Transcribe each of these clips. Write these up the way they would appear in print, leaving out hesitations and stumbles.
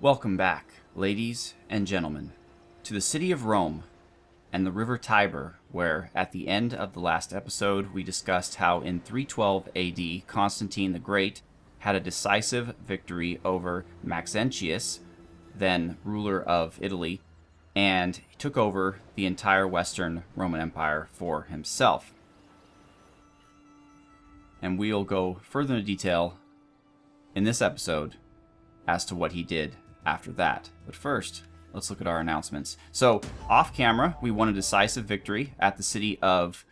Welcome back, ladies and gentlemen, to the city of Rome and the river Tiber, where at the end of the last episode we discussed how in 312 AD Constantine the Great had a decisive victory over Maxentius, then ruler of Italy, and he took over the entire Western Roman Empire for himself. And we'll go further into detail in this episode as to what he did after that. But first, let's look at our announcements. So, off camera, we won a decisive victory at the city of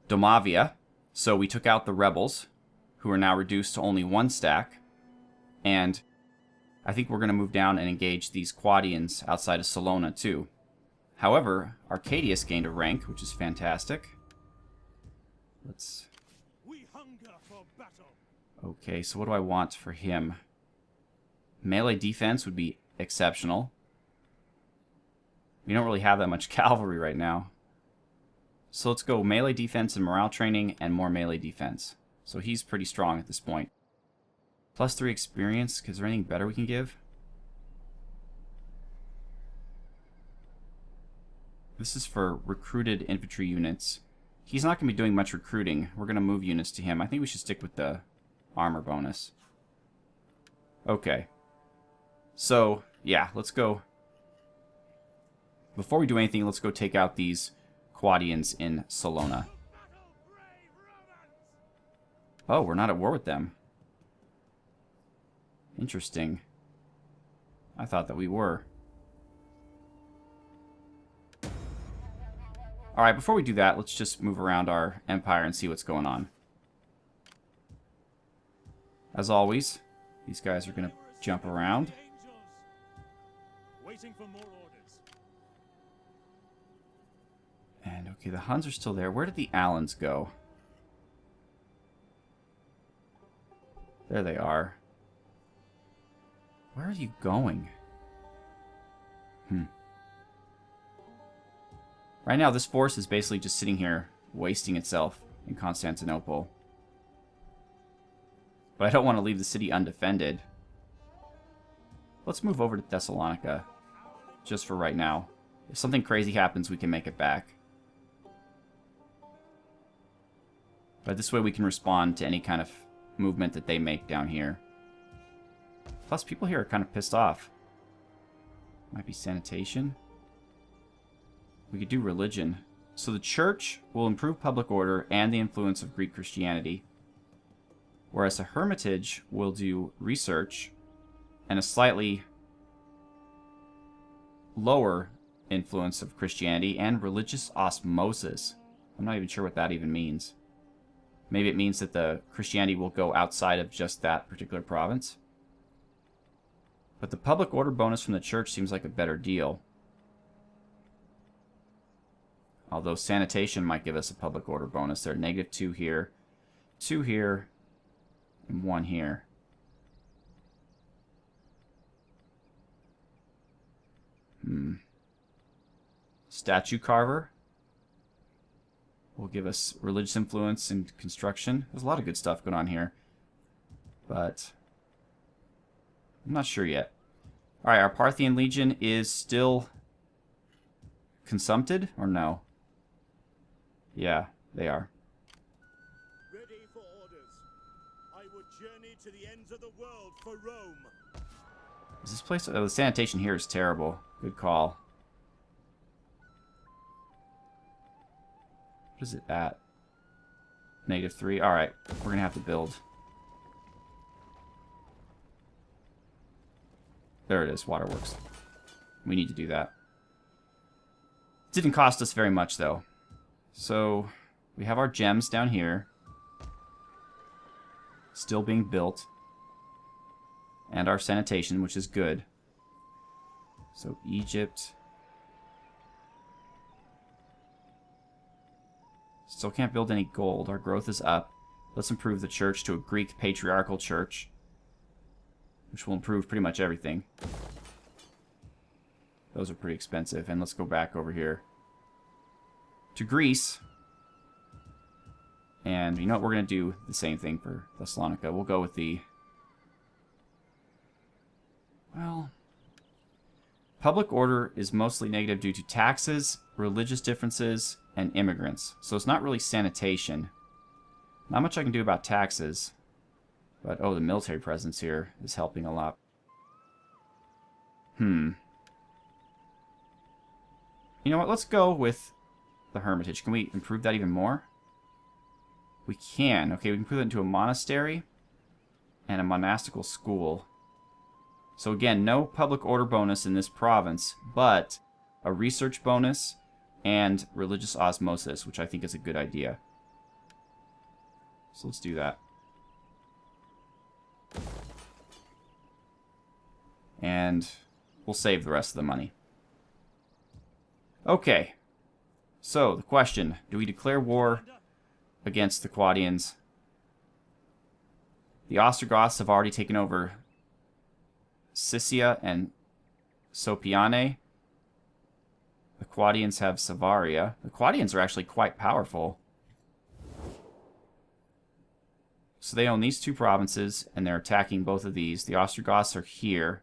Domavia. So we took out the rebels, who are now reduced to only one stack. And I think we're going to move down and engage these Quadians outside of Salona too. However, Arcadius gained a rank, which is fantastic. We hunger for battle. Okay, so what do I want for him? Melee defense would be exceptional. We don't really have that much cavalry right now. So let's go melee defense and morale training and more melee defense. So he's pretty strong at this point. +3 experience. Is there anything better we can give? This is for recruited infantry units. He's not going to be doing much recruiting. We're going to move units to him. I think we should stick with the armor bonus. Okay. So, yeah, let's go. Before we do anything, let's go take out these Quadians in Salona. Oh, we're not at war with them. Interesting. I thought that we were. Alright, before we do that, let's just move around our empire and see what's going on. As always, these guys are going to jump around. Waiting for more orders. And okay, the Huns are still there. Where did the Alans go? There they are. Where are you going? Right now, this force is basically just sitting here, wasting itself in Constantinople. But I don't want to leave the city undefended. Let's move over to Thessalonica, just for right now. If something crazy happens, we can make it back. But this way we can respond to any kind of movement that they make down here. Plus, people here are kind of pissed off. Might be sanitation. We could do religion. So the church will improve public order and the influence of Greek Christianity. Whereas a hermitage will do research and a slightly lower influence of Christianity and religious osmosis. I'm not even sure what that even means. Maybe it means that the Christianity will go outside of just that particular province. But the public order bonus from the church seems like a better deal. Although sanitation might give us a public order bonus. They're -2 here, 2 here, and 1 here. Statue carver will give us religious influence and construction. There's a lot of good stuff going on here. But I'm not sure yet. Alright, our Parthian Legion is still consumpted, or no? Yeah, they are. Ready for orders. I would journey to the ends of the world for Rome. Is this place... Oh, the sanitation here is terrible. Good call. What is it at? -3. Alright, we're going to have to build. There it is, waterworks. We need to do that. Didn't cost us very much, though. So, we have our gems down here. Still being built. And our sanitation, which is good. So, Egypt. Still can't build any gold. Our growth is up. Let's improve the church to a Greek patriarchal church, which will improve pretty much everything. Those are pretty expensive. And let's go back over here to Greece. And you know what? We're going to do the same thing for Thessalonica. We'll go with the Well, public order is mostly negative due to taxes, religious differences, and immigrants. So it's not really sanitation. Not much I can do about taxes. But, oh, the military presence here is helping a lot. You know what? Let's go with the Hermitage. Can we improve that even more? We can. Okay, we can put it into a monastery and a monastical school. So again, no public order bonus in this province, but a research bonus and religious osmosis, which I think is a good idea. So let's do that. And we'll save the rest of the money. Okay. So, the question. Do we declare war against the Quadians? The Ostrogoths have already taken over Sicya and Sopiane. The Quadians have Savaria. The Quadians are actually quite powerful. So they own these two provinces, and they're attacking both of these. The Ostrogoths are here.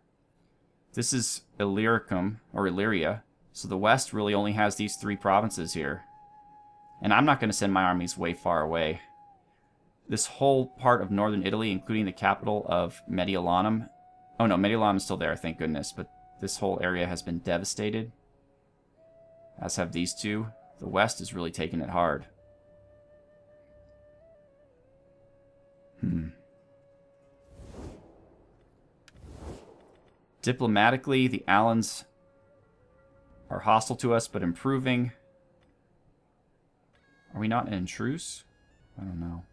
This is Illyricum, or Illyria. So the West really only has these three provinces here. And I'm not going to send my armies way far away. This whole part of northern Italy, including the capital of Mediolanum. Oh no, Mediolanum is still there, thank goodness. But this whole area has been devastated. As have these two. The West is really taking it hard. Diplomatically, the Alans are hostile to us, but improving. Are we not in truce? I don't know.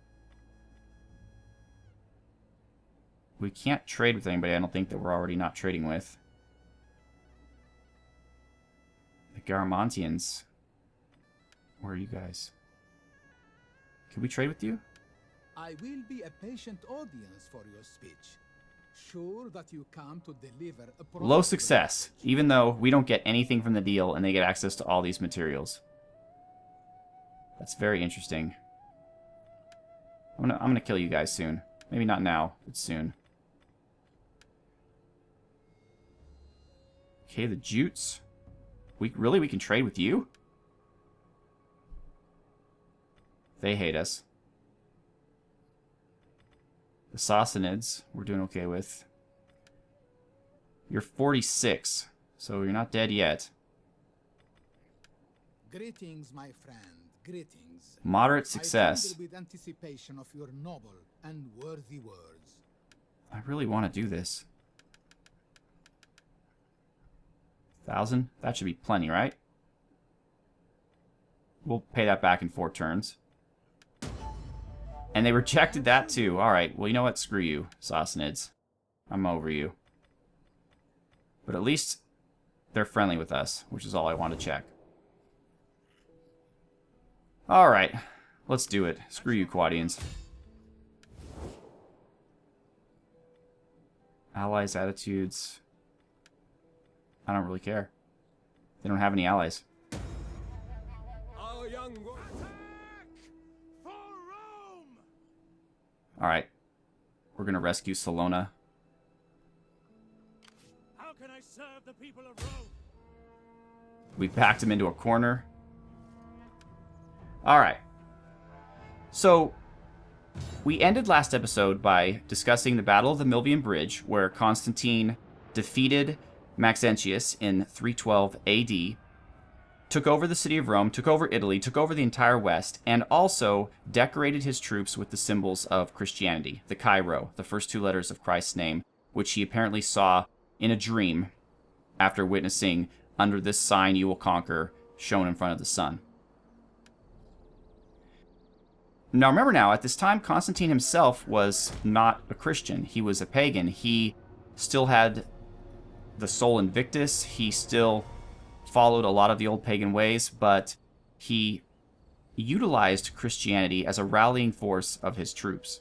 We can't trade with anybody, I don't think, that we're already not trading with. The Garamantians. Where are you guys? Can we trade with you? I will be a patient audience for your speech. Sure that you come to deliver a Low success, even though we don't get anything from the deal and they get access to all these materials. That's very interesting. I'm gonna kill you guys soon. Maybe not now, but soon. Okay, the Jutes. We can trade with you? They hate us. The Sassanids, we're doing okay with. You're 46, so you're not dead yet. Greetings, my friend. Greetings. Moderate success. I wonder with anticipation of your noble and worthy words. I really want to do this. 1,000? That should be plenty, right? We'll pay that back in 4 turns. And they rejected that too. Alright, well, you know what? Screw you, Sassanids. I'm over you. But at least they're friendly with us, which is all I want to check. Alright, let's do it. Screw you, Quadians. Allies' attitudes. I don't really care. They don't have any allies. Our young attack for Rome! Alright. We're gonna rescue Salona. How can I serve the people of Rome? We backed him into a corner. Alright. So, we ended last episode by discussing the Battle of the Milvian Bridge, where Constantine defeated Maxentius in 312 AD, took over the city of Rome, took over Italy, took over the entire West, and also decorated his troops with the symbols of Christianity, the Chi-Rho, the first 2 letters of Christ's name, which he apparently saw in a dream after witnessing "Under this sign you will conquer," shown in front of the sun. Now remember now, at this time, Constantine himself was not a Christian. He was a pagan. He still had the Sol Invictus. He still followed a lot of the old pagan ways, but he utilized Christianity as a rallying force of his troops.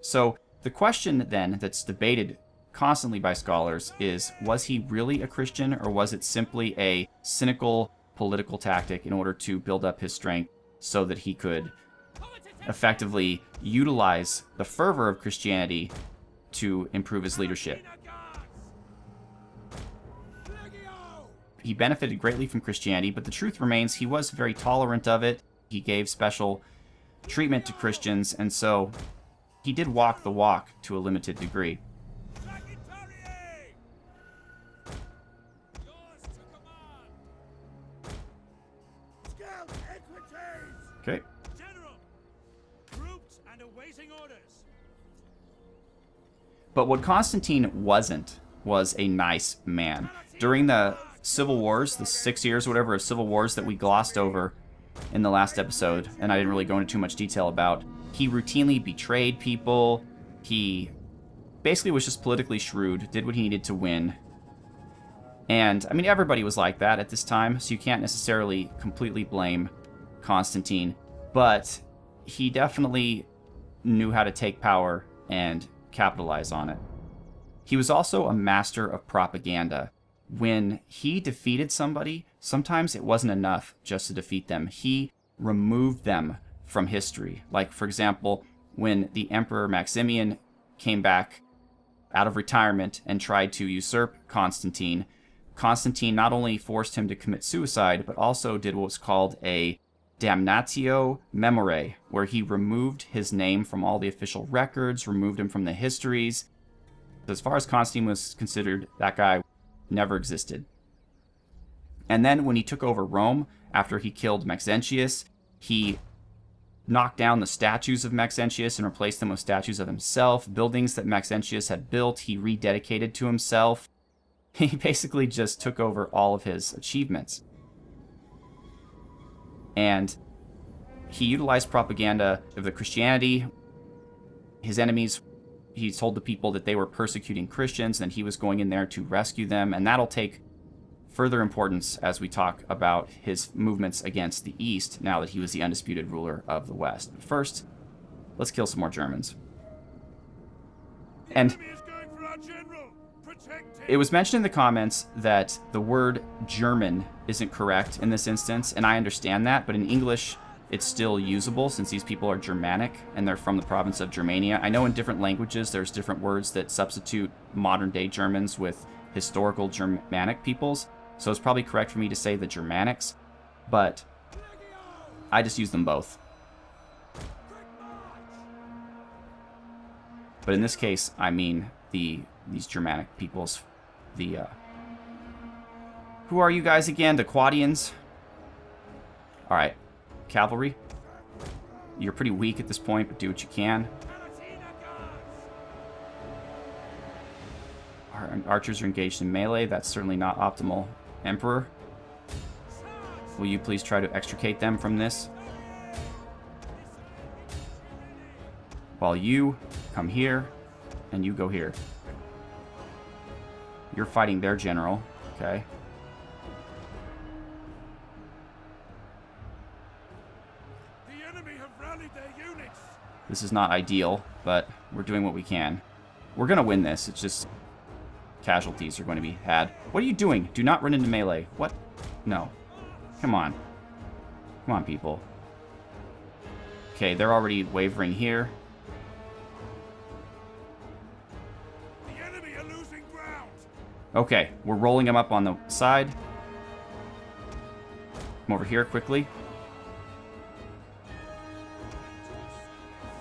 So the question then that's debated constantly by scholars is, was he really a Christian, or was it simply a cynical political tactic in order to build up his strength so that he could effectively utilize the fervor of Christianity to improve his leadership? he benefited greatly from Christianity, but the truth remains he was very tolerant of it. He gave special treatment to Christians, and so he did walk the walk to a limited degree. Okay. General, groups and awaiting orders. But what Constantine wasn't was a nice man. During the Civil Wars, the 6 years or whatever of Civil Wars that we glossed over in the last episode, and I didn't really go into too much detail about, he routinely betrayed people. He basically was just politically shrewd, did what he needed to win. And, I mean, everybody was like that at this time, so you can't necessarily completely blame Constantine. But he definitely knew how to take power and capitalize on it. He was also a master of propaganda. When he defeated somebody, sometimes it wasn't enough just to defeat them. He removed them from history. Like, for example, when the Emperor Maximian came back out of retirement and tried to usurp Constantine, Constantine not only forced him to commit suicide, but also did what was called a damnatio memoriae, where he removed his name from all the official records, removed him from the histories. As far as Constantine was considered, that guy never existed. And then when he took over Rome, after he killed Maxentius, he knocked down the statues of Maxentius and replaced them with statues of himself. Buildings that Maxentius had built, he rededicated to himself. He basically just took over all of his achievements. And he utilized propaganda of the Christianity. His enemies, he told the people that they were persecuting Christians and he was going in there to rescue them. And that'll take further importance as we talk about his movements against the East now that he was the undisputed ruler of the West. But first, let's kill some more Germans. And it was mentioned in the comments that the word German isn't correct in this instance, and I understand that, but in English, it's still usable since these people are Germanic and they're from the province of Germania. I know in different languages there's different words that substitute modern-day Germans with historical Germanic peoples, so it's probably correct for me to say the Germanics, but I just use them both. But in this case, I mean these Germanic peoples. Who are you guys again? The Quadians? Alright. Cavalry. You're pretty weak at this point, but do what you can. Our archers are engaged in melee. That's certainly not optimal. Emperor, will you please try to extricate them from this? While you come here, and you go here. You're fighting their general, okay? The enemy have rallied their units. This is not ideal, but we're doing what we can. We're gonna win this. It's just casualties are going to be had. What are you doing? Do not run into melee. What? No. Come on. Come on, people. Okay, they're already wavering here. The enemy are losing ground. Okay, we're rolling them up on the side. Come over here quickly.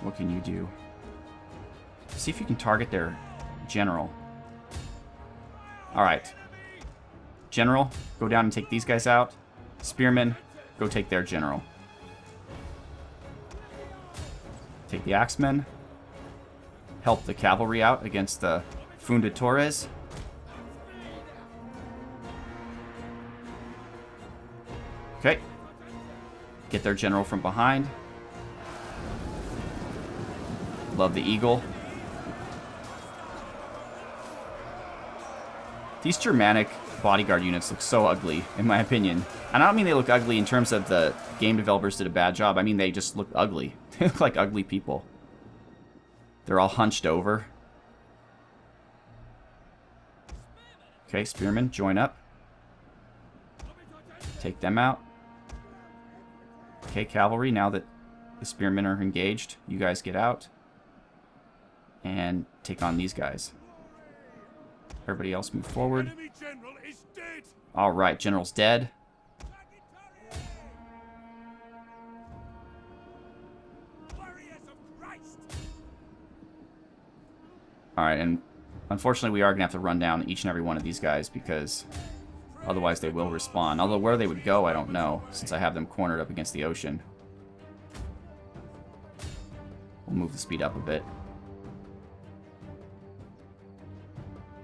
What can you do? See if you can target their general. Alright. General, go down and take these guys out. Spearmen, go take their general. Take the axemen. Help the cavalry out against the fundadores. Okay. Get their general from behind. Love the eagle. These Germanic bodyguard units look so ugly, in my opinion. And I don't mean they look ugly in terms of the game developers did a bad job. I mean they just look ugly. They look like ugly people. They're all hunched over. Okay, spearmen, join up. Take them out. Okay, cavalry, now that the spearmen are engaged, you guys get out. And take on these guys. Everybody else move forward. Enemy general is dead. All right, general's dead. Warriors of Christ. All right, and unfortunately we are going to have to run down each and every one of these guys because otherwise they will respawn. Although where they would go, I don't know, since I have them cornered up against the ocean. We'll move the speed up a bit.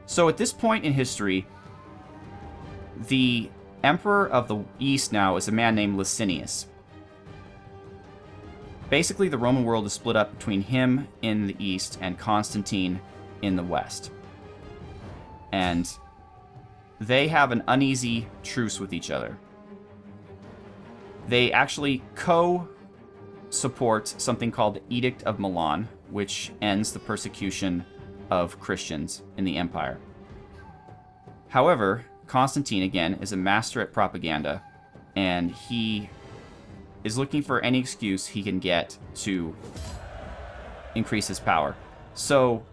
So at this point in history, the Emperor of the East now is a man named Licinius. Basically, the Roman world is split up between him in the East and Constantine in the West. And they have an uneasy truce with each other. They actually support something called the Edict of Milan, which ends the persecution of Christians in the empire. However, Constantine, again, is a master at propaganda, and he is looking for any excuse he can get to increase his power. So,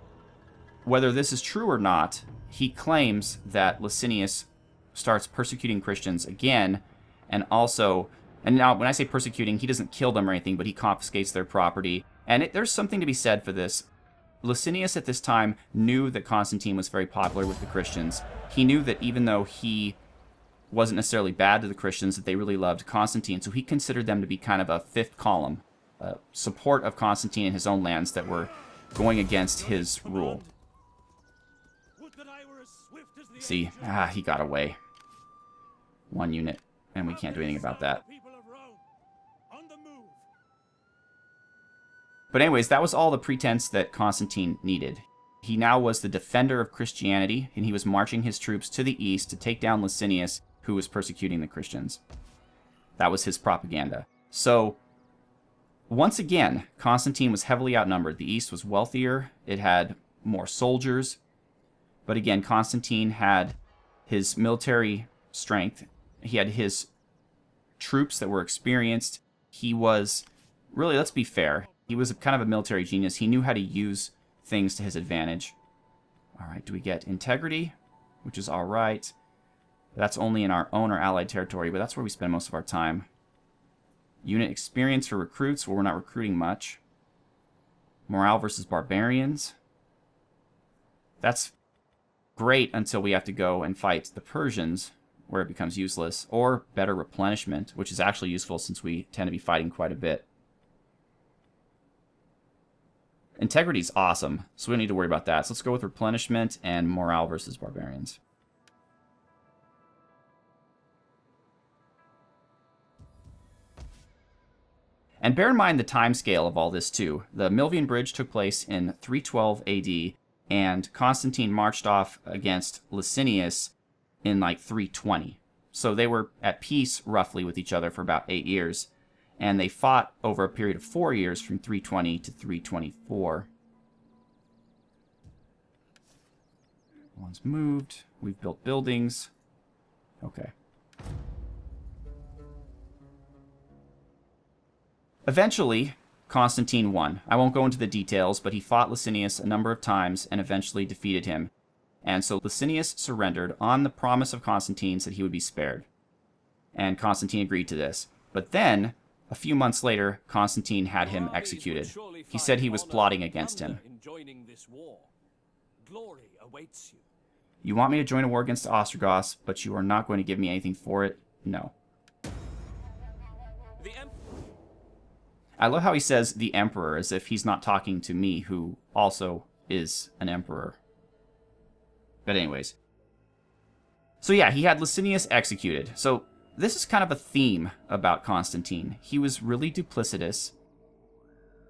whether this is true or not, he claims that Licinius starts persecuting Christians again, and also, and now when I say persecuting, he doesn't kill them or anything, but he confiscates their property. And there's something to be said for this. Licinius at this time knew that Constantine was very popular with the Christians. He knew that even though he wasn't necessarily bad to the Christians, that they really loved Constantine, so he considered them to be kind of a fifth column, support of Constantine in his own lands that were going against his rule. See, he got away. One unit, and we can't do anything about that. But anyways, that was all the pretense that Constantine needed. He now was the defender of Christianity, and he was marching his troops to the east to take down Licinius, who was persecuting the Christians. That was his propaganda. So, once again, Constantine was heavily outnumbered. The east was wealthier, it had more soldiers, but again, Constantine had his military strength, he had his troops that were experienced. He was, really, let's be fair, he was kind of a military genius. He knew how to use things to his advantage. All right, do we get integrity? Which is all right. That's only in our own or allied territory, but that's where we spend most of our time. Unit experience for recruits. Well, we're not recruiting much. Morale versus barbarians. That's great until we have to go and fight the Persians, where it becomes useless. Or better replenishment, which is actually useful since we tend to be fighting quite a bit. Integrity's awesome, so we don't need to worry about that. So let's go with replenishment and morale versus barbarians. And bear in mind the time scale of all this too. The Milvian Bridge took place in 312 AD, and Constantine marched off against Licinius in like 320. So they were at peace roughly with each other for about 8 years. And they fought over a period of 4 years from 320 to 324. One's moved. We've built buildings. Okay. Eventually, Constantine won. I won't go into the details, but he fought Licinius a number of times and eventually defeated him. And so Licinius surrendered on the promise of Constantine's that he would be spared. And Constantine agreed to this. But then, a few months later, Constantine had him executed. He said he was plotting against him. You want me to join a war against the Ostrogoths, but you are not going to give me anything for it? No. I love how he says the emperor, as if he's not talking to me, who also is an emperor. But anyways. So yeah, he had Licinius executed. So this is kind of a theme about Constantine. He was really duplicitous.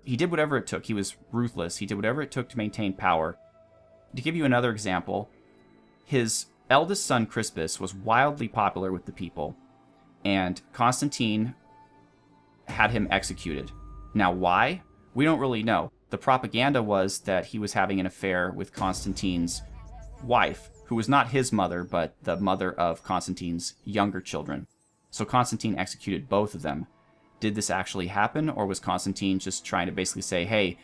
He did whatever it took. He was ruthless. He did whatever it took to maintain power. To give you another example, his eldest son Crispus was wildly popular with the people, and Constantine had him executed. Now why? We don't really know. The propaganda was that he was having an affair with Constantine's wife, who was not his mother, but the mother of Constantine's younger children. So Constantine executed both of them. Did this actually happen, or was Constantine just trying to basically say, hey,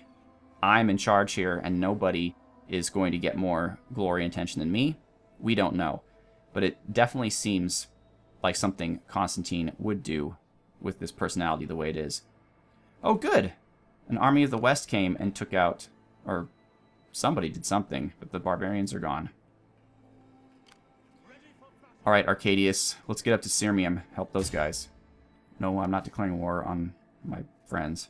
I'm in charge here, and nobody is going to get more glory and attention than me. We don't know. But it definitely seems like something Constantine would do with this personality the way it is. Oh, good! An army of the West came and took out... Or somebody did something, but the barbarians are gone. Alright, Arcadius. Let's get up to Sirmium. Help those guys. No, I'm not declaring war on my friends.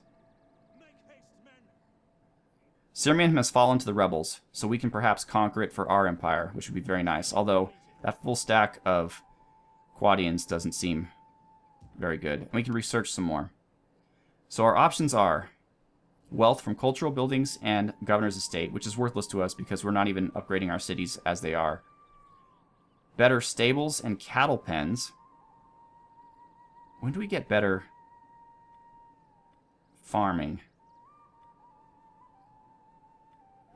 Sirmium has fallen to the rebels, so we can perhaps conquer it for our empire, which would be very nice. Although, that full stack of Quadians doesn't seem very good. And we can research some more. So our options are wealth from cultural buildings and governor's estate, which is worthless to us because we're not even upgrading our cities as they are. Better stables and cattle pens. When do we get better farming?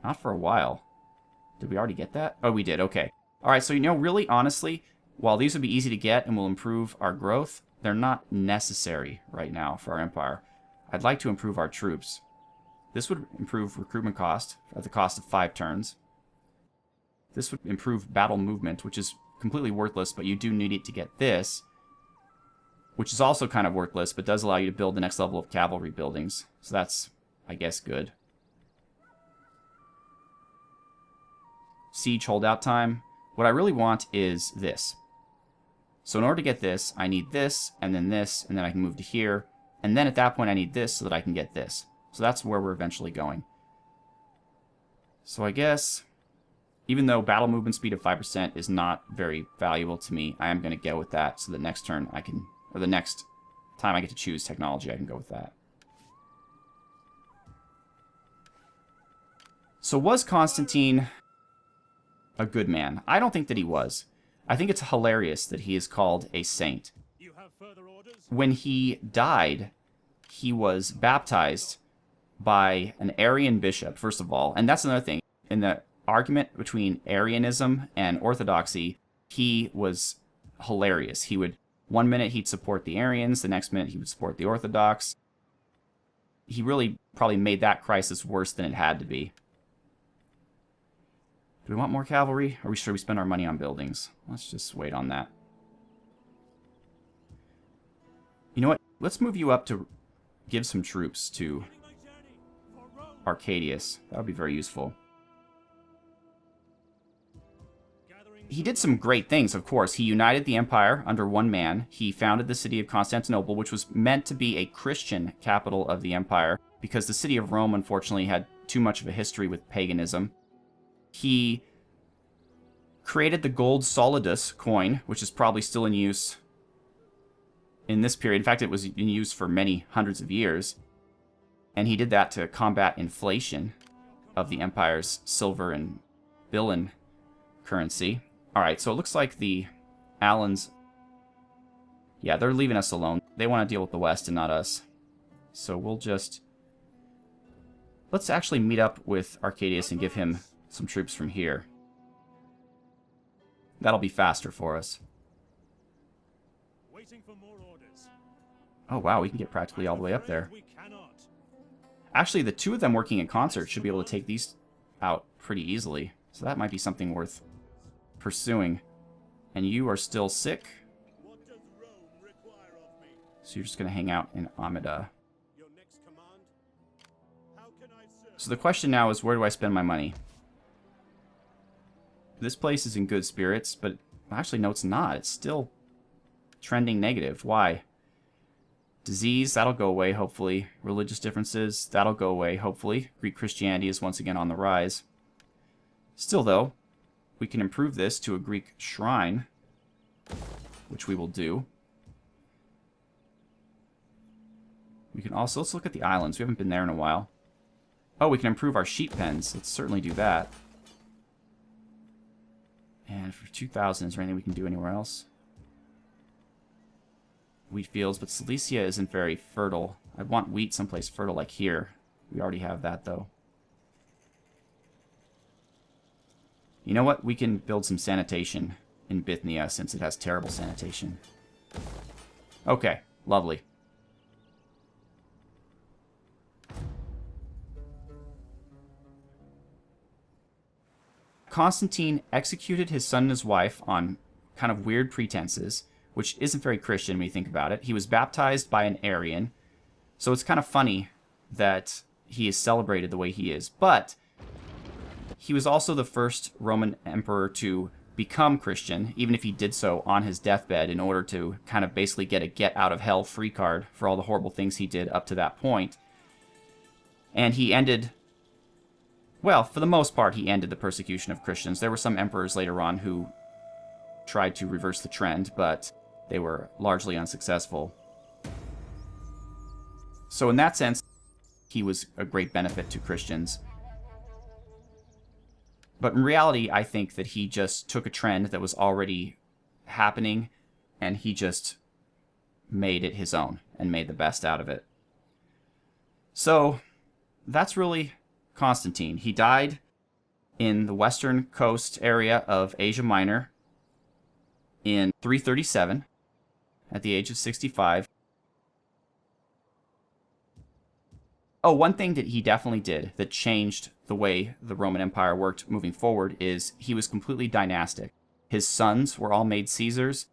Not for a while. Did we already get that? Oh, we did. Okay. Alright, so really, honestly, while these would be easy to get and will improve our growth, they're not necessary right now for our empire. I'd like to improve our troops. This would improve recruitment cost at the cost of 5 turns. This would improve battle movement, which is completely worthless, but you do need it to get this, which is also kind of worthless, but does allow you to build the next level of cavalry buildings. So that's, I guess, good. Siege holdout time. What I really want is this. So in order to get this, I need this, and then I can move to here. And then at that point I need this so that I can get this. So that's where we're eventually going. So I guess, even though battle movement speed of 5% is not very valuable to me, I am going to go with that so that next turn I can, or the next time I get to choose technology, I can go with that. So was Constantine a good man? I don't think that he was. I think it's hilarious that he is called a saint. You have further orders? When he died, he was baptized by an Arian bishop, first of all. And that's another thing. In the argument between Arianism and Orthodoxy, he was hilarious. He would, one minute he'd support the Arians, the next minute he would support the Orthodox. He really probably made that crisis worse than it had to be. Do we want more cavalry? Or should we spend our money on buildings? Let's just wait on that. You know what? Let's move you up to give some troops to Arcadius. That would be very useful. He did some great things, of course. He united the empire under one man. He founded the city of Constantinople, which was meant to be a Christian capital of the empire, because the city of Rome, unfortunately, had too much of a history with paganism. He created the gold solidus coin, which is probably still in use in this period. In fact, it was in use for many hundreds of years. And he did that to combat inflation of the empire's silver and Billion currency. Alright, so it looks like the Alans... Yeah, they're leaving us alone. They want to deal with the West and not us. So we'll just... Let's actually meet up with Arcadius and give him some troops from here. That'll be faster for us. Waiting for more orders. Oh wow, we can get practically all the way up there. Actually, the two of them working in concert should be able to take these out pretty easily. So that might be something worth pursuing. And you are still sick. What does Rome require of me? So you're just going to hang out in Amida. Your next command? How can I serve? So the question now is, where do I spend my money? This place is in good spirits, but actually, no, it's not. It's still trending negative. Why? Disease, that'll go away, hopefully. Religious differences, that'll go away, hopefully. Greek Christianity is once again on the rise. Still, though, we can improve this to a Greek shrine, which we will do. We can also, let's look at the islands. We haven't been there in a while. Oh, we can improve our sheep pens. Let's certainly do that. And for 2,000, is there anything we can do anywhere else? Wheat fields, but Cilicia isn't very fertile. I want wheat someplace fertile like here. We already have that, though. You know what? We can build some sanitation in Bithynia since it has terrible sanitation. Okay, lovely. Constantine executed his son and his wife on kind of weird pretenses, which isn't very Christian when you think about it. He was baptized by an Arian, so it's kind of funny that he is celebrated the way he is. But he was also the first Roman emperor to become Christian, even if he did so on his deathbed in order to kind of basically get a get-out-of-hell free card for all the horrible things he did up to that point. And he ended, well, for the most part, he ended the persecution of Christians. There were some emperors later on who tried to reverse the trend, but they were largely unsuccessful. So in that sense, he was a great benefit to Christians. But in reality, I think that he just took a trend that was already happening, and he just made it his own and made the best out of it. So that's really Constantine. He died in the western coast area of Asia Minor in 337 at the age of 65. Oh, one thing that he definitely did that changed the way the Roman Empire worked moving forward is he was completely dynastic. His sons were all made Caesars,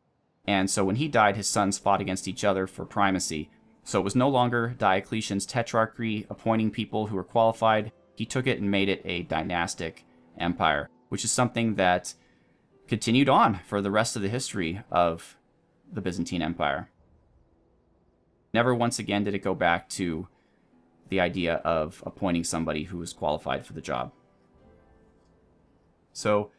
and so when he died, his sons fought against each other for primacy. So it was no longer Diocletian's tetrarchy appointing people who were qualified. He took it and made it a dynastic empire, which is something that continued on for the rest of the history of the Byzantine Empire. Never once again did it go back to the idea of appointing somebody who was qualified for the job. So,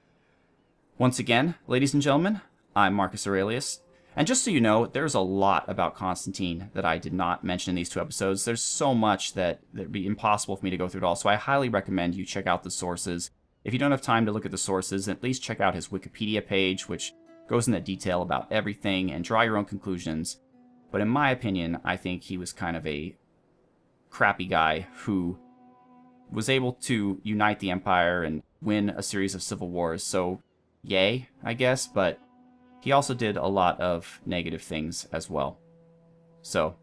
once again, ladies and gentlemen, I'm Marcus Aurelius. And just so you know, there's a lot about Constantine that I did not mention in these 2 episodes. There's so much that it'd be impossible for me to go through it all. So I highly recommend you check out the sources. If you don't have time to look at the sources, at least check out his Wikipedia page, which goes into detail about everything, and draw your own conclusions. But in my opinion, I think he was kind of a crappy guy who was able to unite the empire and win a series of civil wars. So, yay, I guess, but he also did a lot of negative things as well. So,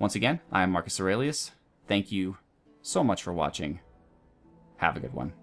once again, I am Marcus Aurelius. Thank you so much for watching. Have a good one.